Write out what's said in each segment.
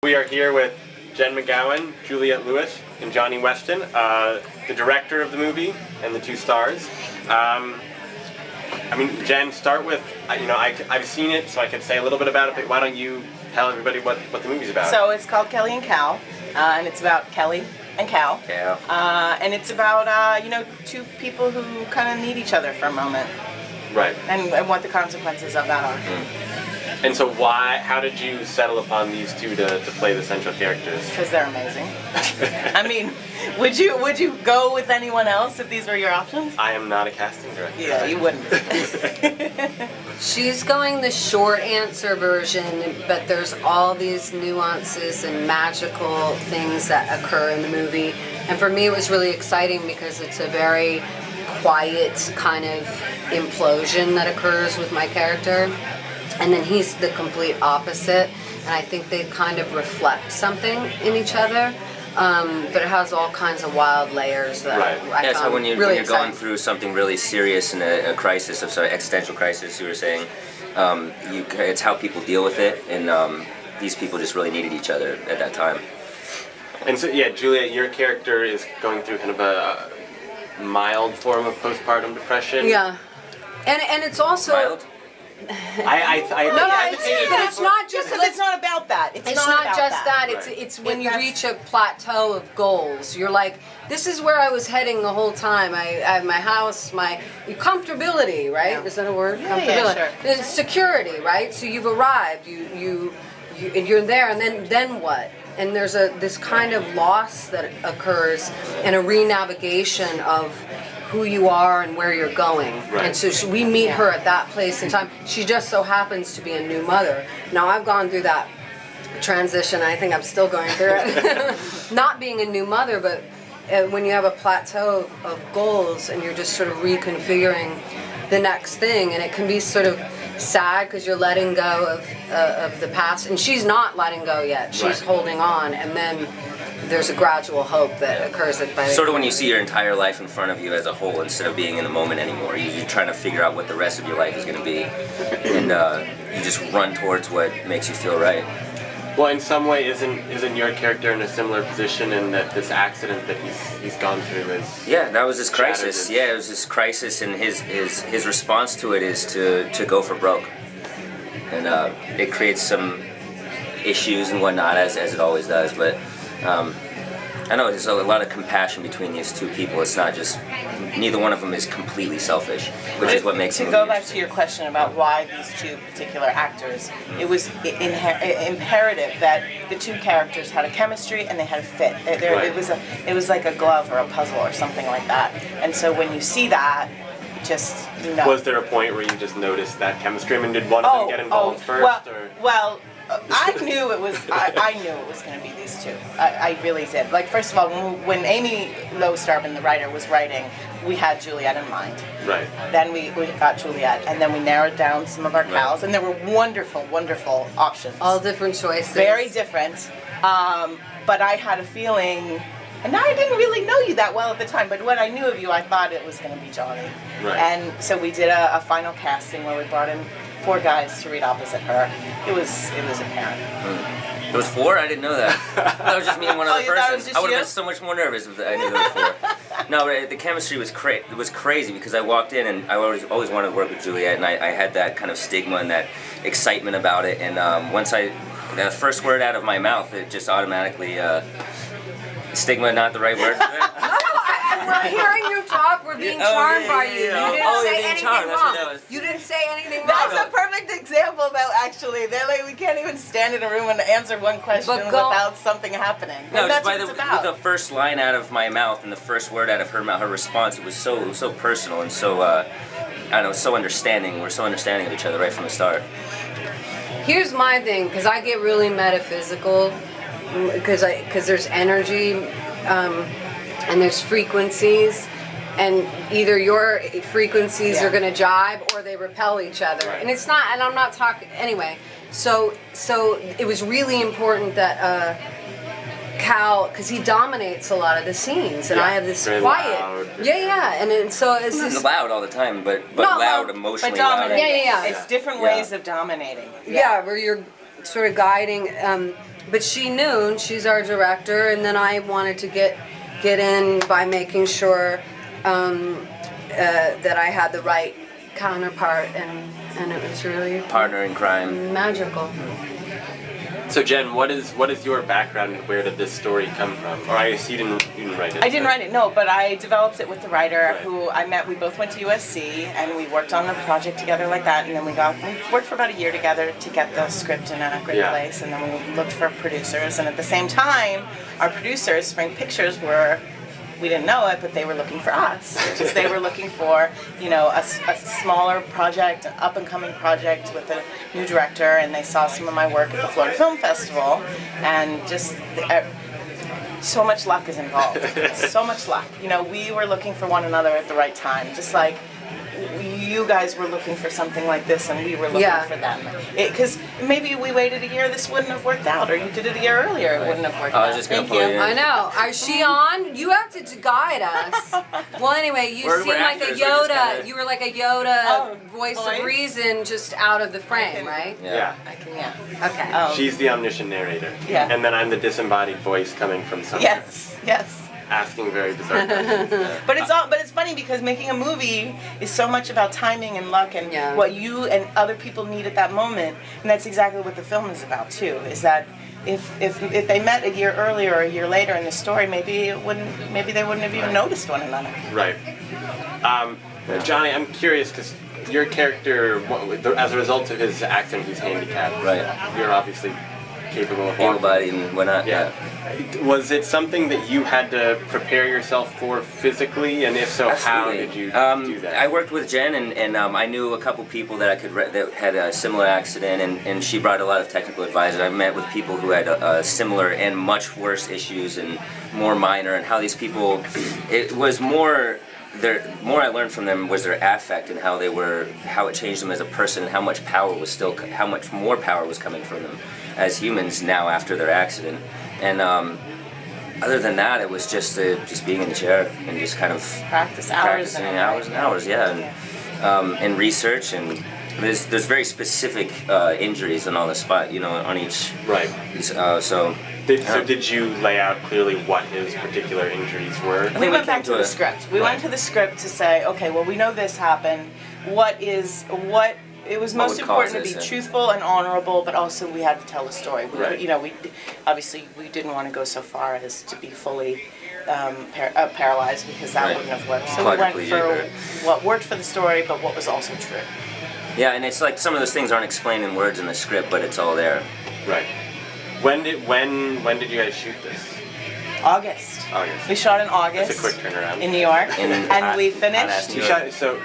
We are here with Jen McGowan, Juliette Lewis, and Jonny Weston, the director of the movie and the two stars. I mean, Jen, start with, I've seen it, so I can say a little bit about it, but why don't you tell everybody what the movie's about? So it's called Kelly and Cal, and it's about Kelly and Cal. And it's about, two people who kind of need each other for a moment. Right. And what the consequences of that are. And so how did you settle upon these two to play the central characters? Because they're amazing. I mean, would you go with anyone else if these were your options? I am not a casting director. Yeah, you wouldn't. She's going the short answer version, but there's all these nuances and magical things that occur in the movie. And for me, it was really exciting because it's a very quiet kind of implosion that occurs with my character. And then he's the complete opposite, and I think they kind of reflect something in each other, but it has all kinds of wild layers that I so when you're really going through something really serious and a crisis of existential crisis, you were saying, it's how people deal with it, and these people just really needed each other at that time. And so, yeah, Juliette, your character is going through kind of a mild form of postpartum depression. Yeah, and it's also mild. But it's not just because it's not about that. It's not about just that. Right. It's when you reach a plateau of goals. You're like, this is where I was heading the whole time. I have my house, my comfortability, right? Yeah. Is that a word? Yeah, comfortability. Yeah, sure. There's security, right? So you've arrived. You're there, and then what? And there's this kind of loss that occurs and a re-navigation of who you are and where you're going. Right. And so we meet her at that place in time. She just so happens to be a new mother. Now I've gone through that transition. I think I'm still going through it. Not being a new mother, but when you have a plateau of goals and you're just sort of reconfiguring the next thing, and it can be sort of sad because you're letting go of the past, and she's not letting go yet. She's holding on, and then there's a gradual hope that occurs by sort of when you see your entire life in front of you as a whole instead of being in the moment anymore. You're trying to figure out what the rest of your life is going to be, and you just run towards what makes you feel right. Well, in some way, isn't your character in a similar position in that this accident that he's gone through is... Yeah, that was his crisis. Yeah, it was his crisis, and his response to it is to go for broke. And it creates some issues and whatnot, as it always does, but I know there's a lot of compassion between these two people. It's not just, neither one of them is completely selfish, which is what makes it. To go back to your question about why these two particular actors, it was imperative that the two characters had a chemistry and they had a fit. It was like a glove or a puzzle or something like that. And so when you see that, just Was there a point where you just noticed that chemistry? I mean, did one of them get involved first? Well, I knew it was. I knew it was going to be these two. I really did. Like, first of all, when Amy Lowstarben, the writer, was writing, we had Juliette in mind. Right. Then we got Juliette, and then we narrowed down some of our Cals, and there were wonderful, wonderful options. All different choices. Very different. But I had a feeling. And I didn't really know you that well at the time, but when I knew of you, I thought it was going to be Jonny. Right. And so we did a final casting where we brought in 4 guys to read opposite her. It was apparent. There was 4? I didn't know that. That was just me and one other person. I would have you? been so much more nervous if I knew there was 4. No, but the chemistry was it was crazy because I walked in and I always wanted to work with Juliette, and I had that kind of stigma and that excitement about it. And once the first word out of my mouth, it just automatically. Stigma, not the right word. We're hearing you talk. We're being charmed by you. You didn't say anything wrong. You didn't say anything wrong. That's a perfect example, though. Actually, they're like, we can't even stand in a room and answer one question without something happening. No, and that's just by what it's about. the first line out of my mouth and the first word out of her mouth, her response, it was so personal and so I don't know, so understanding. We're so understanding of each other right from the start. Here's my thing, because I get really metaphysical. Because there's energy and there's frequencies, and either your frequencies are going to jibe or they repel each other. And it's not, and I'm not talking anyway. So it was really important that Cal, because he dominates a lot of the scenes, and I have this quiet. Loud. And so it's Not just loud all the time, but loud, emotionally but dominating. loud. Yeah. It's different ways of dominating. Yeah, where you're sort of guiding. but she knew, and she's our director, and then I wanted to get in by making sure that I had the right counterpart, and it was really Partner in crime. magical. So Jen, what is your background and where did this story come from? Or I guess you didn't write it. I didn't write it, no, but I developed it with the writer Right. who I met. We both went to USC and we worked on the project together like that, and then we worked for about a year together to get the script in a great Yeah. place, and then we looked for producers, and at the same time, our producers, Spring Pictures, we didn't know it, but they were looking for us. Because they were looking for, a smaller project, an up-and-coming project with a new director, and they saw some of my work at the Florida Film Festival, and just so much luck is involved. So much luck. We were looking for one another at the right time, just like you guys were looking for something like this, and we were looking for them. Because maybe we waited a year, this wouldn't have worked out, or you did it a year earlier, it wouldn't have worked out. I was just gonna Thank put you. it in. I know. Is she on? You have to guide us. Well, anyway, you We're seem like a actors, we're just Yoda. kinda- You were like a Yoda voice voice? of reason, just out of the frame, can- right? Yeah. I can, yeah. Okay. She's the omniscient narrator. Yeah. And then I'm the disembodied voice coming from somewhere. Yes. Asking very bizarre questions. But it's funny because making a movie is so much about timing and luck and Yeah. what you and other people need at that moment, and that's exactly what the film is about too. Is that if they met a year earlier or a year later in the story, maybe they wouldn't have even noticed one another. Right. Johnny, I'm curious because your character, as a result of his accident, he's handicapped. Right. You're obviously capable of walking. Able-bodied and whatnot. Yeah. Was it something that you had to prepare yourself for physically, and if so, how Absolutely. did you do that? I worked with Jen, and I knew a couple people that that had a similar accident, and she brought a lot of technical advisors. I met with people who had similar and much worse issues and more minor, and how these people, it was more. More I learned from them was their affect and how it changed them as a person, and how much more power was coming from them as humans now after their accident. And other than that, it was just being in the chair and just kind of Practice hours practicing and hours and hours, yeah, and research, and there's very specific injuries on the spot, on each. Right. So Did you lay out clearly what his particular injuries were? We went back to the script. We went to the script to say, okay, well, we know this happened. It was What most would cause important to be this, truthful and honorable, but also we had to tell a story. Right. We obviously we didn't want to go so far as to be fully paralyzed, because that Right. wouldn't have worked. So we went for Quadriplegic, what worked for the story, but what was also true. yeah, and it's like some of those things aren't explained in words in the script, but it's all there. Right. When did you guys shoot this? August. August. We shot in August. That's a quick turnaround. In New York, In and hot- we hot-ass finished. New You York. shot, so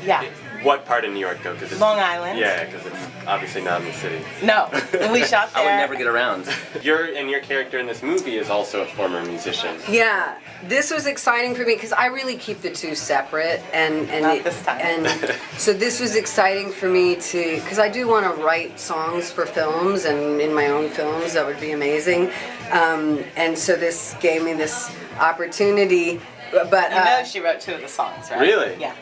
Yeah. what part of New York though? Because it's Long Island. Yeah, because it's obviously not in the city. No, and we shot I there. would never get around. Your character in this movie is also a former musician. Yeah, this was exciting for me because I really keep the two separate, and Not this time. And so this was exciting for me because I do want to write songs for films, and in my own films that would be amazing, and so this gave me this opportunity. But she wrote 2 of the songs, right? Really? Yeah.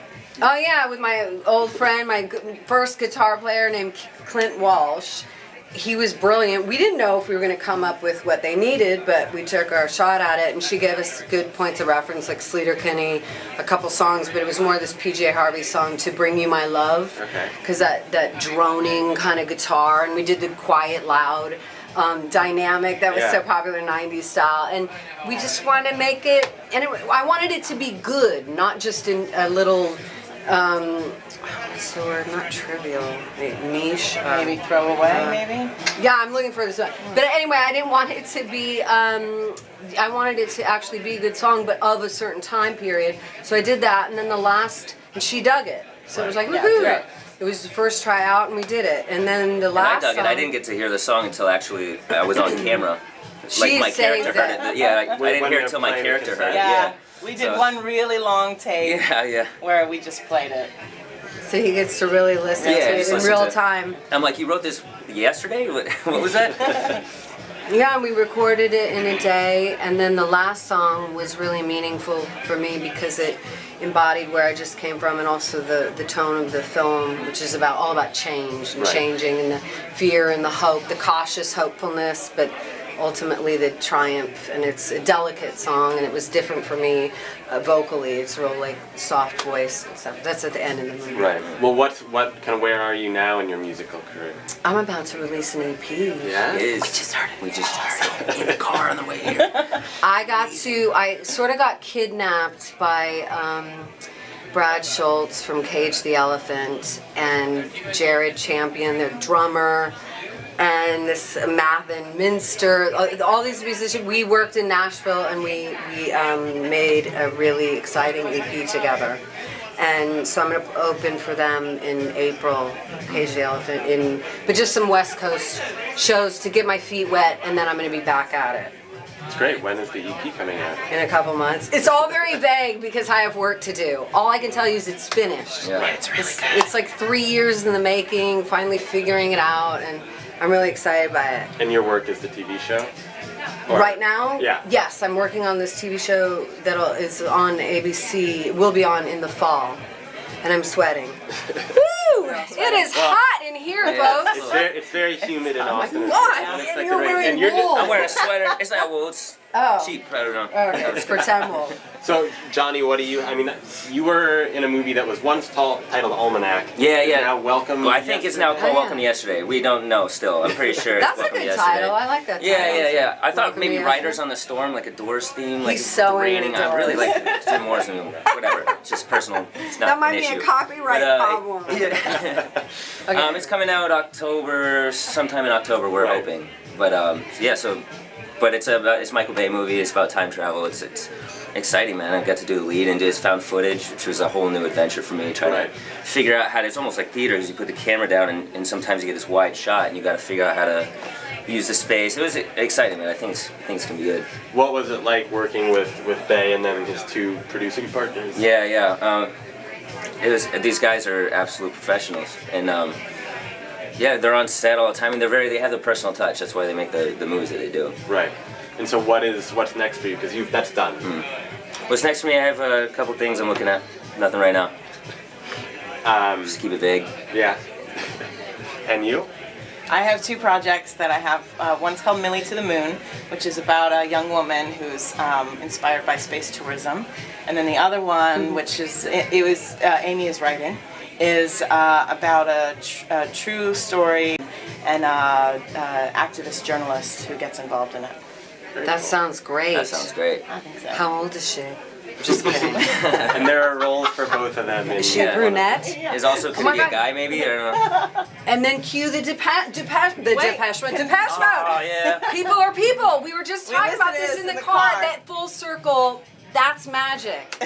oh yeah, with my old friend, my first guitar player named Clint Walsh. He was brilliant. We didn't know if we were going to come up with what they needed, but we took our shot at it, and she gave us good points of reference, like Sleater Kinney, a couple songs, but it was more this PJ Harvey song, To Bring You My Love, Okay. because that droning kind of guitar, and we did the quiet, loud, dynamic that was Yeah. so popular 90s style, and we just wanted to make it, and I wanted it to be good, not just in a little, what's the word, not trivial, niche. Maybe throw away, maybe? Yeah, I'm looking for this one. But anyway, I didn't want it to be, I wanted it to actually be a good song, but of a certain time period. So I did that, and then and she dug it. So it was like, Yeah, woohoo! right. It was the first tryout, and we did it. And then the And I last dug it. song, I didn't get to hear the song until actually I was on camera. She my saved character heard it. it. Yeah, I When didn't hear they're it until my playing the character heard it. Yeah. We did So- one really long take Yeah. where we just played it. so he gets to really listen Yeah, to it just in listen real to it. time. I'm like, you wrote this yesterday? What was that? Yeah, we recorded it in a day, and then the last song was really meaningful for me because it embodied where I just came from, and also the tone of the film, which is all about change and Right. changing, and the fear and the hope, the cautious hopefulness, but ultimately the triumph, and it's a delicate song, and it was different for me vocally. It's real like soft voice and stuff. That's at the end of the movie. Right. Well, where are you now in your musical career? I'm about to release an EP. Yeah. We just heard it in the car on the way here. I sort of got kidnapped by Brad Schultz from Cage the Elephant and Jared Champion, their drummer, and this Mathen Minster, all these musicians. We worked in Nashville, and we made a really exciting EP together. And so I'm going to open for them in April, Cage the Elephant, but just some West Coast shows to get my feet wet, and then I'm going to be back at it. It's great. When is the EP coming out? In a couple months. It's all very vague because I have work to do. All I can tell you is it's finished. Yeah. Right. It's really It's like 3 years in the making, finally figuring it out, and I'm really excited by it. And your work is the TV show? Or- Right now? Yeah. Yes, I'm working on this TV show that is on ABC, will be on in the fall, and I'm sweating. Woo! It is hot in here, folks. It's very humid in Austin. God, It's and like you're the rain. wearing And you're wool. I'm wearing a sweater. It's not wool. It's cheap. I don't know. Okay, it's pretend wool. So, Johnny, you were in a movie that was once titled Almanac. Yeah, It's yeah. Now Welcome. Well, I think it's now Oh, called yeah. Welcome to Yesterday. We don't know still. I'm pretty sure That's it's a Welcome good to Yesterday. title. I like that title. Yeah. I thought Welcome maybe to Riders on the Storm, like a Doors theme, like He's so the raining. into I really Doors. like Jim Morrison. Whatever. It's just personal. It's not That might an be issue. a copyright But, problem. Yeah. Okay. It's coming out sometime in October. We're Right. hoping. But but it's Michael Bay movie. It's about time travel. It's exciting, man. I got to do the lead and just found footage, which was a whole new adventure for me. Trying Right. to figure out how to. It's almost like theater, because you put the camera down and sometimes you get this wide shot, and you got to figure out how to use the space. It was exciting, man. I think it's gonna be good. What was it like working with Bay and then his two producing partners? Yeah. These guys are absolute professionals, and yeah, they're on set all the time, and they have the personal touch. That's why they make the movies that they do. Right. And so what's next for you? Because that's done. What's next for me? I have a couple things I'm looking at. Nothing right now. Just keep it vague. Yeah. And you? I have two projects that I have. One's called Millie to the Moon, which is about a young woman who's inspired by space tourism. And then the other one, which is, Amy is writing, is about a true story and activist journalist who gets involved in it. That sounds great. That sounds great. I think so. How old is she? Just kidding. And there are roles for both of them. Is she a brunette? Is also could my it be a God. guy maybe? I don't know. And then cue the Depeche Mode. Oh yeah. People are people. We were just We talking about listened to this this in in the the car. car. That full circle, that's magic.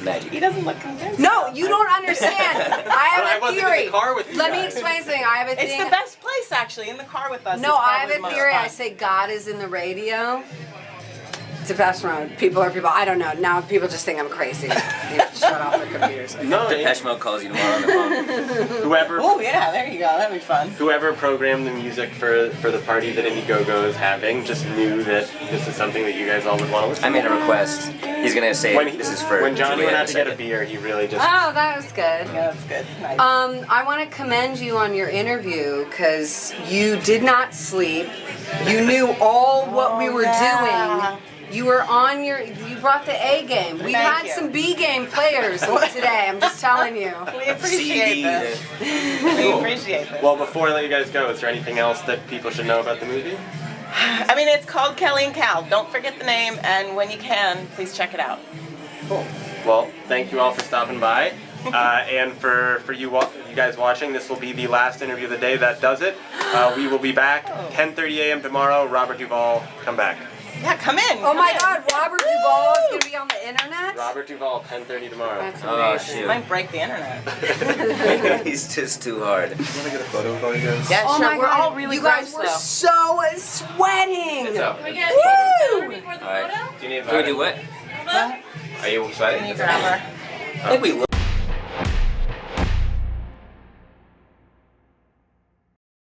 Magic. He doesn't look convinced. No, you don't understand. I But I have a wasn't in theory. the car with you Let me guys. explain something. I have a It's thing. the best place, actually, in the car with us. No, is I have probably a the most theory. fun. I say God is in the radio. Depeche Mode. People are people. I don't know. Now people just think I'm crazy. They have to shut off their computers. No, Depeche Mode calls you tomorrow on the phone. Oh, yeah, there you go. That'd be fun. whoever programmed the music for the party that Indiegogo is having just knew that this is something that you guys all would want to listen I to. made a request. He's gonna say this is for when Johnny Juliette went in out to get a second. beer, he really just Oh, that was good. Yeah, that's good. Nice. I want to commend you on your interview because you did not sleep. You knew all what we were doing. You were on you brought the A game. We've Thank had you. some B game players today. I'm just telling you. We appreciate this. We appreciate this. Well, before I let you guys go, is there anything else that people should know about the movie? I mean, it's called Kelly and Cal. Don't forget the name, and when you can, please check it out. Cool. Well, thank you all for stopping by. And for you guys watching, this will be the last interview of the day. That does it. We will be back 10:30 a.m. tomorrow. Robert Duvall, come back. Yeah, come in. Oh my God, Robert Duvall is gonna be on the internet. Robert Duvall, 10:30 tomorrow. That's Oh amazing. You shoot. might break the internet. He's just too hard. Want to get a photo with all you guys? Yeah, Oh sure. my We're God, all really you guys gross, were though. so sweating. It's up. We get Woo! before the All right. photo? Do you need Can we do what? Are you Can sweating? you grab her? I think we